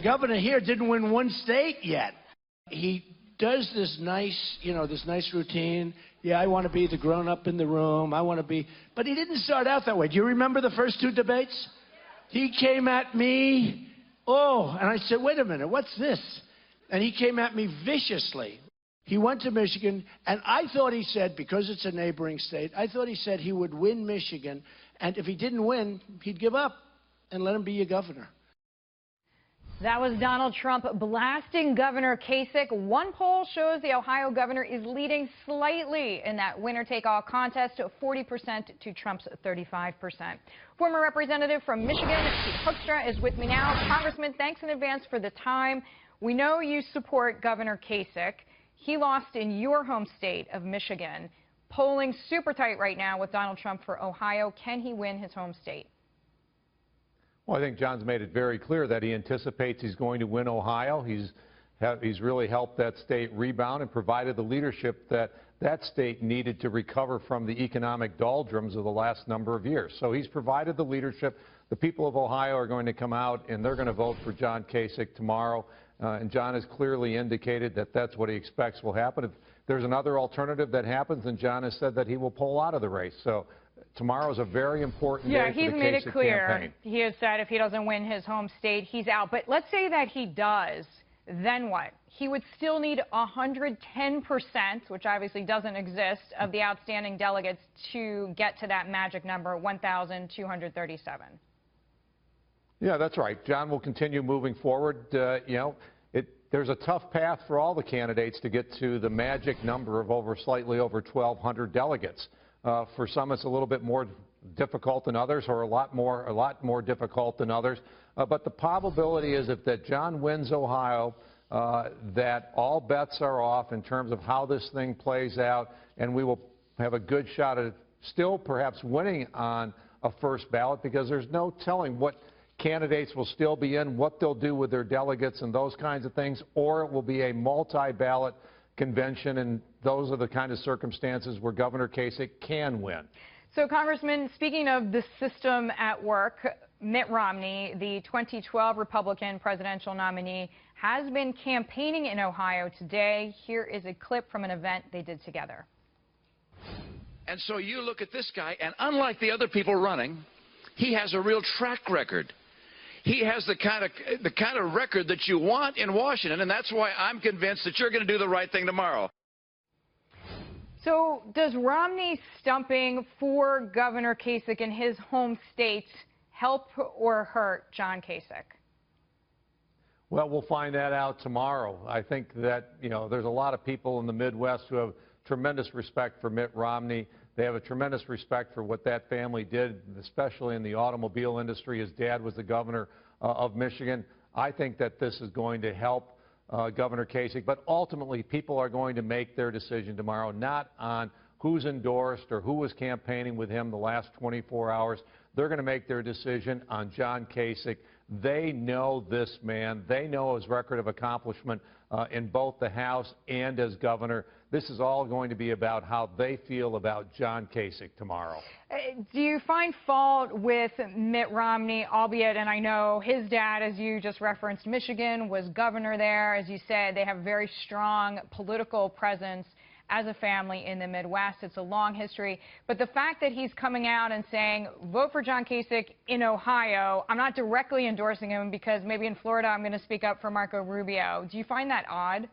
governor here didn't win one state yet. He does this nice, this nice routine. Yeah, I want to be the grown-up in the room. I want to be... But he didn't start out that way. Do you remember the first two debates? He came at me, and I said, wait a minute, what's this? And he came at me viciously. He went to Michigan, and I thought he said, because it's a neighboring state, I thought he said he would win Michigan, and if he didn't win, he'd give up and let him be your governor. That was Donald Trump blasting Governor Kasich. One poll shows the Ohio governor is leading slightly in that winner-take-all contest, 40% to Trump's 35%. Former representative from Michigan, Pete Hoekstra, is with me now. Congressman, thanks in advance for the time. We know you support Governor Kasich. He lost in your home state of Michigan. Polling super tight right now with Donald Trump for Ohio. Can he win his home state? Well, I think John's made it very clear that he anticipates he's going to win Ohio. He's really helped that state rebound and provided the leadership that that state needed to recover from the economic doldrums of the last number of years. So he's provided the leadership. The people of Ohio are going to come out and they're going to vote for John Kasich tomorrow. And John has clearly indicated that that's what he expects will happen. If there's another alternative that happens, then John has said that he will pull out of the race. So tomorrow is a very important day for the Kasich campaign. Yeah, he's made it clear. He has said if he doesn't win his home state, he's out. But let's say that he does, then what? He would still need 110%, which obviously doesn't exist, of the outstanding delegates to get to that magic number, 1,237. Yeah, that's right. John will continue moving forward. There's a tough path for all the candidates to get to the magic number of slightly over 1,200 delegates. For some, it's a little bit more difficult than others, or a lot more difficult than others. But the probability is that John wins Ohio, that all bets are off in terms of how this thing plays out, and we will have a good shot at still perhaps winning on a first ballot, because there's no telling what candidates will still be in, what they'll do with their delegates and those kinds of things, or it will be a multi-ballot convention, and those are the kind of circumstances where Governor Kasich can win. So, Congressman, speaking of the system at work, Mitt Romney, the 2012 Republican presidential nominee, has been campaigning in Ohio today. Here is a clip from an event they did together. And so you look at this guy, and unlike the other people running, he has a real track record. He has the kind of record that you want in Washington, and that's why I'm convinced that you're going to do the right thing tomorrow. So does Romney stumping for Governor Kasich in his home state help or hurt John Kasich? Well, we'll find that out tomorrow. I think that, there's a lot of people in the Midwest who have tremendous respect for Mitt Romney. They have a tremendous respect for what that family did, especially in the automobile industry. His dad was the governor of Michigan. I think that this is going to help Governor Kasich, but ultimately people are going to make their decision tomorrow, not on who's endorsed or who was campaigning with him the last 24 hours. They're going to make their decision on John Kasich. They know this man. They know his record of accomplishment in both the House and as governor. This is all going to be about how they feel about John Kasich tomorrow. Do you find fault with Mitt Romney, albeit, and I know his dad, as you just referenced, Michigan, was governor there. As you said, they have very strong political presence as a family in the Midwest. It's a long history. But the fact that he's coming out and saying, vote for John Kasich in Ohio, I'm not directly endorsing him because maybe in Florida I'm going to speak up for Marco Rubio. Do you find that odd?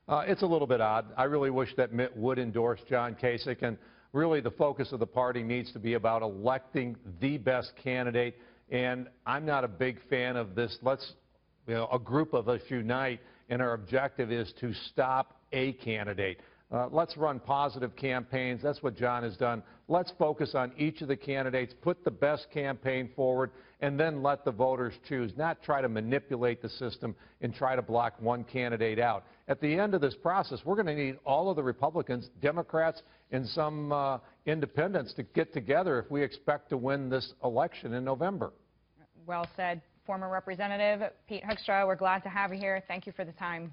It's a little bit odd. I really wish that Mitt would endorse John Kasich, and really the focus of the party needs to be about electing the best candidate. And I'm not a big fan of this, a group of us unite, and our objective is to stop a candidate. Let's run positive campaigns. That's what John has done. Let's focus on each of the candidates, put the best campaign forward, and then let the voters choose, not try to manipulate the system and try to block one candidate out. At the end of this process, we're going to need all of the Republicans, Democrats, and some independents to get together if we expect to win this election in November. Well said. Former Representative Pete Hoekstra, we're glad to have you here. Thank you for the time.